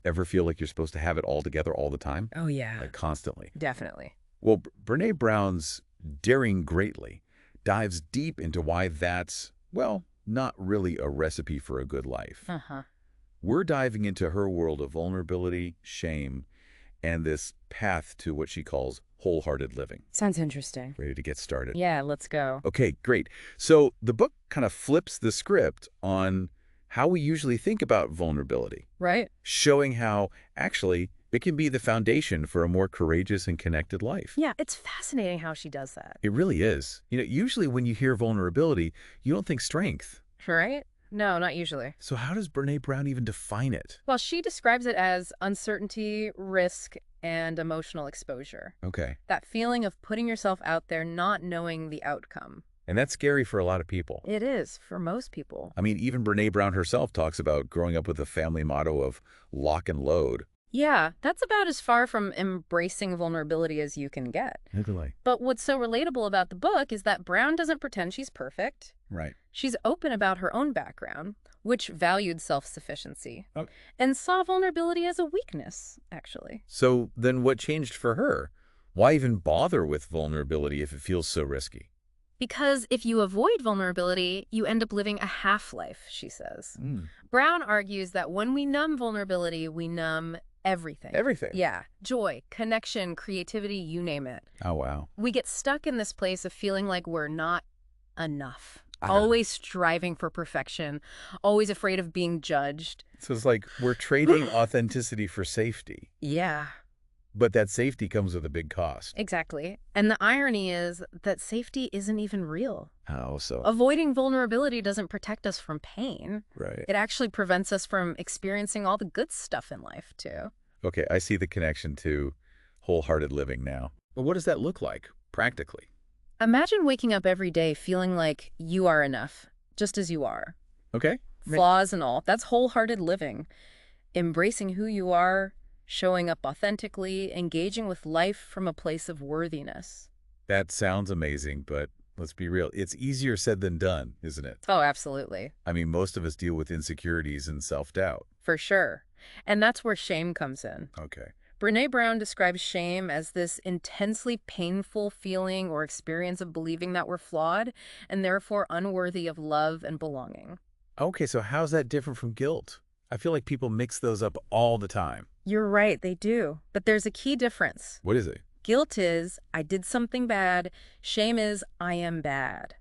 Ever feel like you're supposed to have it all together all the time? Oh, yeah. Like constantly. Definitely. Well, Brené Brown's Daring Greatly dives deep into why that's, well, not really a recipe for a good life. Uh-huh. We're diving into her world of vulnerability, shame, and this path to what she calls wholehearted living. Sounds interesting. Ready to get started? Yeah, let's go. Okay, great. So the book kind of flips the script on how we usually think about vulnerability, Right? showing how, actually, it can be the foundation for a more courageous and connected life. Yeah, it's fascinating how she does that. It really is. Usually when you hear vulnerability, you don't think strength. Right? No, not usually. So how does Brené Brown even define it? Well, she describes it as uncertainty, risk, and emotional exposure. Okay. That feeling of putting yourself out there, not knowing the outcome. And that's scary for a lot of people. It is, for most people. I mean, even Brené Brown herself talks about growing up with a family motto of lock and load. Yeah, that's about as far from embracing vulnerability as you can get. Literally. But what's so relatable about the book is that Brown doesn't pretend she's perfect. Right. She's open about her own background, which valued self-sufficiency, Oh. and saw vulnerability as a weakness, actually. So then what changed for her? Why even bother with vulnerability if it feels so risky? Because if you avoid vulnerability, you end up living a half-life, she says. Brown argues that when we numb vulnerability, we numb everything. Everything. Yeah. Joy, connection, creativity, you name it. Oh, wow. We get stuck in this place of feeling like we're not enough. Ah. Always striving for perfection, always afraid of being judged. So it's like we're trading authenticity for safety. Yeah, But that safety comes with a big cost. exactly. And the irony is that safety isn't even real. Oh, so. Avoiding vulnerability doesn't protect us from pain. Right. It actually prevents us from experiencing all the good stuff in life, too. Okay, I see the connection to wholehearted living now. But what does that look like, practically? Imagine waking up every day feeling like you are enough, just as you are. Okay. Flaws and all. That's wholehearted living. Embracing who you are, showing up authentically, engaging with life from a place of worthiness. That sounds amazing, but let's be real. It's easier said than done, isn't it? Oh, absolutely. I mean, most of us deal with insecurities and self-doubt. For sure. And that's where shame comes in. Okay. Brené Brown describes shame as this intensely painful feeling or experience of believing that we're flawed and therefore unworthy of love and belonging. Okay, so how's that different from guilt? I feel like people mix those up all the time. You're right, they do. But there's a key difference. What is it? Guilt is, I did something bad. Shame is, I am bad.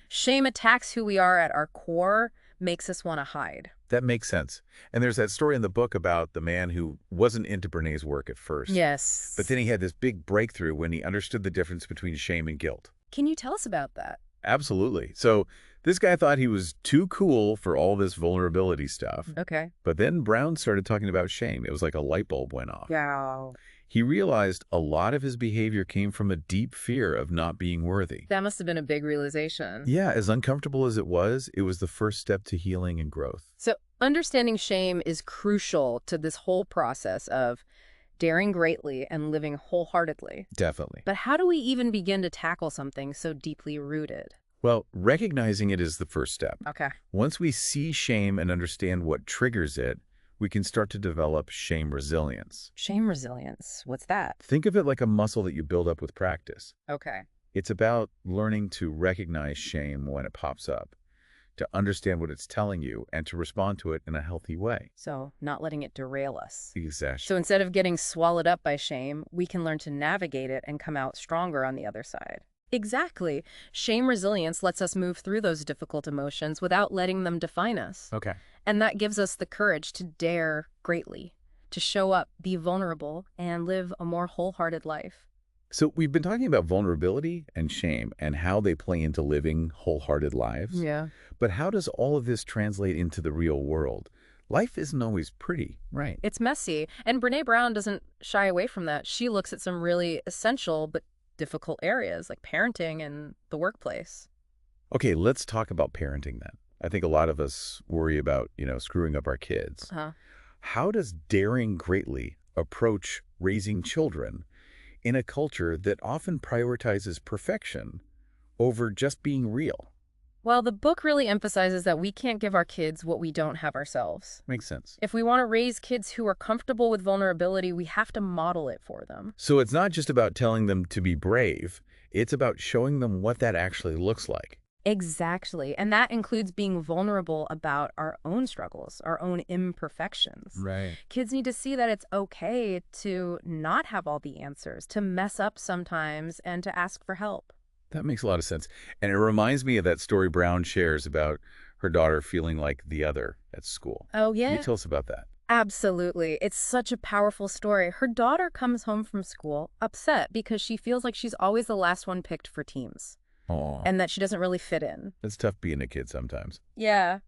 Shame attacks who we are at our core, makes us want to hide. That makes sense. And there's that story in the book about the man who wasn't into Brené's work at first. Yes. But then he had this big breakthrough when he understood the difference between shame and guilt. Can you tell us about that? Absolutely. So this guy thought he was too cool for all this vulnerability stuff. Okay. But then Brown started talking about shame. It was like a light bulb went off. Yeah. He realized a lot of his behavior came from a deep fear of not being worthy. That must have been a big realization. Yeah, as uncomfortable as it was the first step to healing and growth. So understanding shame is crucial to this whole process of daring greatly and living wholeheartedly. Definitely. But how do we even begin to tackle something so deeply rooted? Well, recognizing it is the first step. Okay. Once we see shame and understand what triggers it, we can start to develop shame resilience. Shame resilience. What's that? Think of it like a muscle that you build up with practice. Okay. It's about learning to recognize shame when it pops up, to understand what it's telling you, and to respond to it in a healthy way. So not letting it derail us. Exactly. So instead of getting swallowed up by shame, we can learn to navigate it and come out stronger on the other side. Exactly. Shame resilience lets us move through those difficult emotions without letting them define us. Okay. And that gives us the courage to dare greatly, to show up, be vulnerable, and live a more wholehearted life. So we've been talking about vulnerability and shame and how they play into living wholehearted lives. Yeah. But how does all of this translate into the real world? Life isn't always pretty, right? It's messy. And Brené Brown doesn't shy away from that. She looks at some really essential but difficult areas like parenting and the workplace. Okay, let's talk about parenting then. I think a lot of us worry about, screwing up our kids. How does daring greatly approach raising children in a culture that often prioritizes perfection over just being real? Well, the book really emphasizes that we can't give our kids what we don't have ourselves. Makes sense. If we want to raise kids who are comfortable with vulnerability, we have to model it for them. So it's not just about telling them to be brave. It's about showing them what that actually looks like. Exactly. And that includes being vulnerable about our own struggles, our own imperfections. Right. Kids need to see that it's okay to not have all the answers, to mess up sometimes, and to ask for help. That makes a lot of sense. And it reminds me of that story Brown shares about her daughter feeling like the other at school. Oh, Can you yeah? tell us about that? Absolutely. It's such a powerful story. Her daughter comes home from school upset because she feels like she's always the last one picked for teams Oh, and that she doesn't really fit in. it's tough being a kid sometimes. Yeah.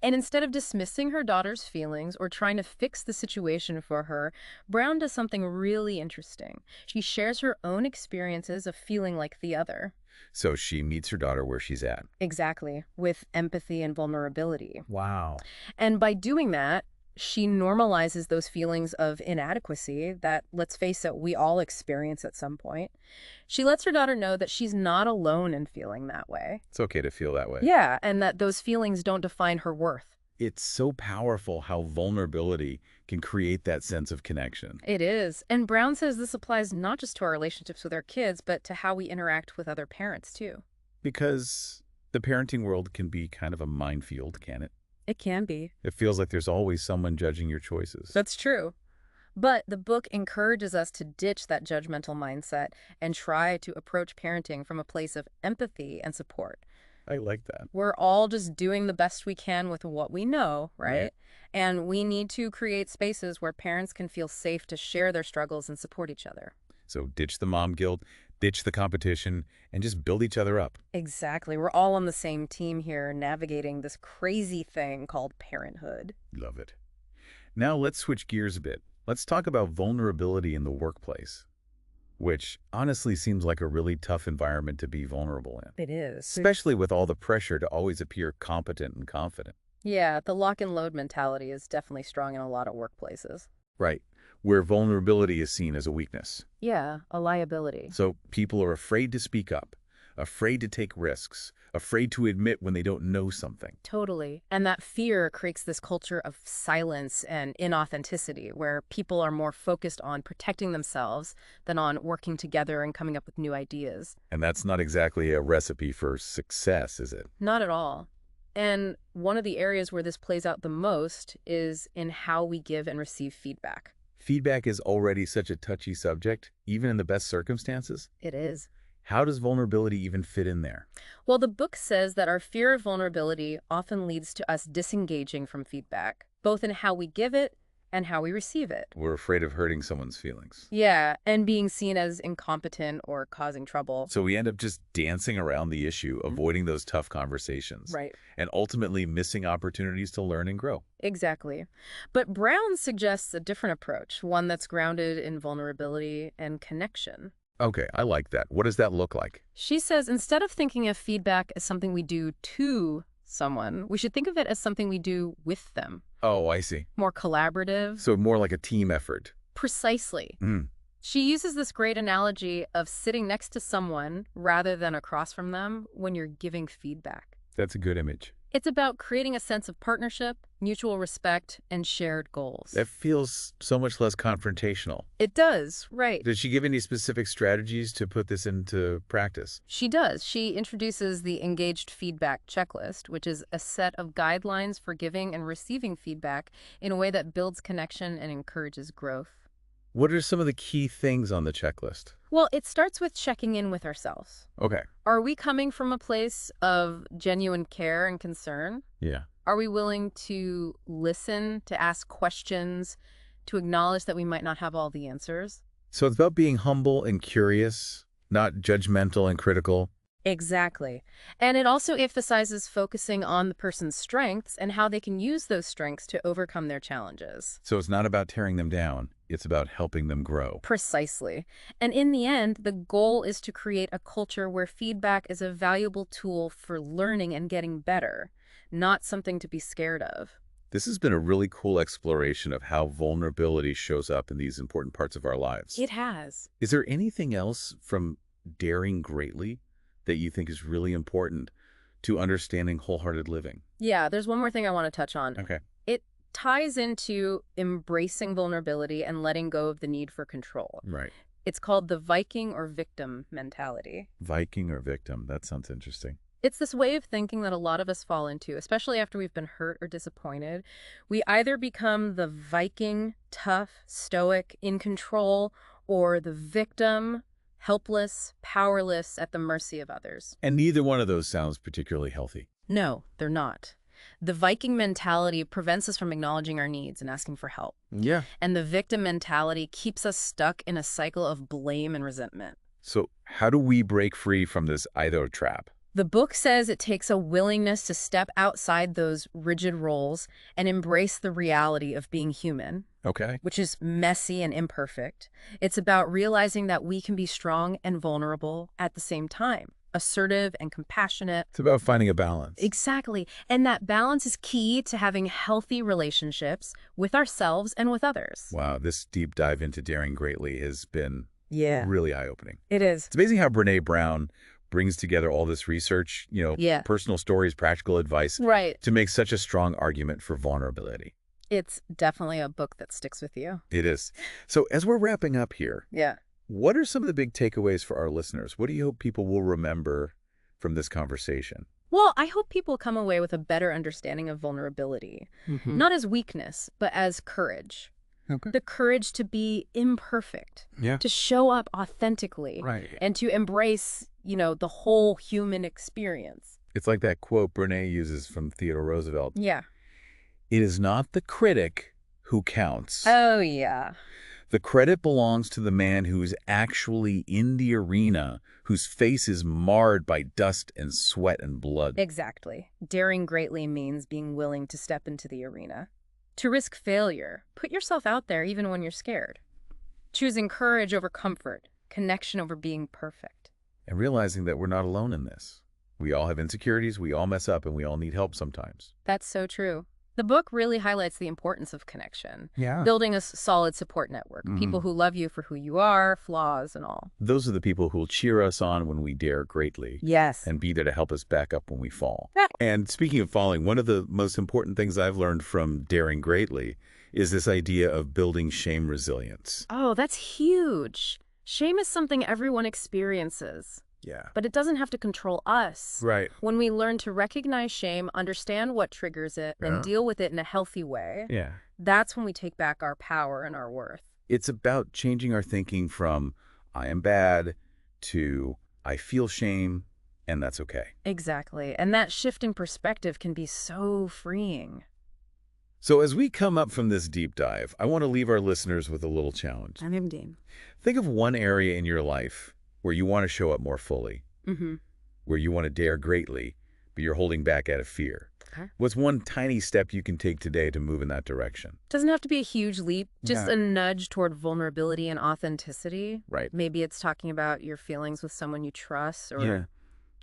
And instead of dismissing her daughter's feelings or trying to fix the situation for her, Brown does something really interesting. She shares her own experiences of feeling like the other. So she meets her daughter where she's at. Exactly, with empathy and vulnerability. Wow. And by doing that, she normalizes those feelings of inadequacy that, let's face it, we all experience at some point. She lets her daughter know that she's not alone in feeling that way. It's okay to feel that way. Yeah, and that those feelings don't define her worth. It's so powerful how vulnerability can create that sense of connection. It is. And Brown says this applies not just to our relationships with our kids, but to how we interact with other parents, too. Because the parenting world can be kind of a minefield, can it? It can be. It feels like there's always someone judging your choices. That's true. But the book encourages us to ditch that judgmental mindset and try to approach parenting from a place of empathy and support. I like that. We're all just doing the best we can with what we know, right? Right. And we need to create spaces where parents can feel safe to share their struggles and support each other. So ditch the mom guilt, ditch the competition, and just build each other up. Exactly. We're all on the same team here navigating this crazy thing called parenthood. Love it. Now let's switch gears a bit. Let's talk about vulnerability in the workplace, which honestly seems like a really tough environment to be vulnerable in, It is. especially with all the pressure to always appear competent and confident. Yeah, the lock and load mentality is definitely strong in a lot of workplaces. Right, where vulnerability is seen as a weakness. Yeah, a liability. So people are afraid to speak up, afraid to take risks, afraid to admit when they don't know something. Totally. And that fear creates this culture of silence and inauthenticity where people are more focused on protecting themselves than on working together and coming up with new ideas. And that's not exactly a recipe for success, is it? Not at all. And one of the areas where this plays out the most is in how we give and receive feedback. Feedback is already such a touchy subject, even in the best circumstances. It is. How does vulnerability even fit in there? Well, the book says that our fear of vulnerability often leads to us disengaging from feedback, both in how we give it and how we receive it. We're afraid of hurting someone's feelings. Yeah, and being seen as incompetent or causing trouble. So we end up just dancing around the issue, avoiding those tough conversations. Right. And ultimately missing opportunities to learn and grow. Exactly. But Brown suggests a different approach, one that's grounded in vulnerability and connection. Okay, I like that. What does that look like? She says instead of thinking of feedback as something we do to someone, we should think of it as something we do with them. Oh, I see. More collaborative. So more like a team effort. Precisely. Mm. She uses this great analogy of sitting next to someone rather than across from them when you're giving feedback. That's a good image. It's about creating a sense of partnership, mutual respect, and shared goals. That feels so much less confrontational. It does, right. Did she give any specific strategies to put this into practice? She does. She introduces the engaged feedback checklist, which is a set of guidelines for giving and receiving feedback in a way that builds connection and encourages growth. What are some of the key things on the checklist? Well, it starts with checking in with ourselves. Okay. Are we coming from a place of genuine care and concern? Yeah. Are we willing to listen, to ask questions, to acknowledge that we might not have all the answers? So it's about being humble and curious, not judgmental and critical. Exactly. And it also emphasizes focusing on the person's strengths and how they can use those strengths to overcome their challenges. So it's not about tearing them down. It's about helping them grow. Precisely. And in the end, the goal is to create a culture where feedback is a valuable tool for learning and getting better, not something to be scared of. This has been a really cool exploration of how vulnerability shows up in these important parts of our lives. It has. Is there anything else from Daring Greatly that you think is really important to understanding wholehearted living. Yeah, there's one more thing I want to touch on. Okay. It ties into embracing vulnerability and letting go of the need for control. Right. It's called the Viking or victim mentality. Viking or victim. That sounds interesting. It's this way of thinking that a lot of us fall into, especially after we've been hurt or disappointed. We either become the Viking, tough, stoic, in control, or the victim, helpless, powerless, at the mercy of others. And neither one of those sounds particularly healthy. No, they're not. The Viking mentality prevents us from acknowledging our needs and asking for help. Yeah. And the victim mentality keeps us stuck in a cycle of blame and resentment. So how do we break free from this either trap? The book says it takes a willingness to step outside those rigid roles and embrace the reality of being human, Okay. which is messy and imperfect. It's about realizing that we can be strong and vulnerable at the same time, assertive and compassionate. It's about finding a balance. Exactly. And that balance is key to having healthy relationships with ourselves and with others. Wow, this deep dive into daring greatly has been Yeah, really eye-opening. it is. It's amazing how Brené Brown brings together all this research, Yeah. personal stories, practical advice, Right. to make such a strong argument for vulnerability. It's definitely a book that sticks with you. It is. So as we're wrapping up here, Yeah. what are some of the big takeaways for our listeners? What do you hope people will remember from this conversation? Well, I hope people come away with a better understanding of vulnerability, not as weakness, but as courage. Okay. The courage to be imperfect, Yeah. to show up authentically, Right. and to embrace, the whole human experience. It's like that quote Brené uses from Theodore Roosevelt. Yeah. It is not the critic who counts. Oh, yeah. The credit belongs to the man who is actually in the arena, whose face is marred by dust and sweat and blood. Exactly. Daring greatly means being willing to step into the arena. To risk failure, put yourself out there even when you're scared. Choosing courage over comfort, connection over being perfect. And realizing that we're not alone in this. We all have insecurities, we all mess up, and we all need help sometimes. That's so true. The book really highlights the importance of connection. Yeah. Building a solid support network. People who love you for who you are, flaws and all. Those are the people who will cheer us on when we dare greatly. Yes. And be there to help us back up when we fall. Yeah. And speaking of falling, one of the most important things I've learned from daring greatly is this idea of building shame resilience. Oh, that's huge. Shame is something everyone experiences, Yeah. but it doesn't have to control us. Right. When we learn to recognize shame, understand what triggers it, Yeah. and deal with it in a healthy way, Yeah. that's when we take back our power and our worth. It's about changing our thinking from I am bad to I feel shame and that's okay. Exactly. And that shift in perspective can be so freeing. So as we come up from this deep dive, I want to leave our listeners with a little challenge. I'm Imdeen. Think of one area in your life where you want to show up more fully, where you want to dare greatly, but you're holding back out of fear. Okay. What's one tiny step you can take today to move in that direction? Doesn't have to be a huge leap, just Yeah. a nudge toward vulnerability and authenticity. Right. Maybe it's talking about your feelings with someone you trust, or Yeah.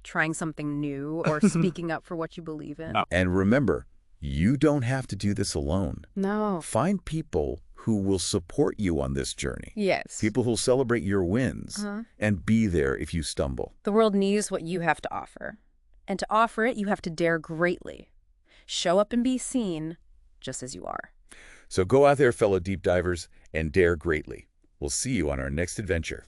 trying something new, or speaking up for what you believe in. And remember, you don't have to do this alone. No. Find people who will support you on this journey. Yes. People who'll celebrate your wins and be there if you stumble. The world needs what you have to offer. And to offer it, you have to dare greatly. Show up and be seen just as you are. So go out there, fellow deep divers, and dare greatly. We'll see you on our next adventure.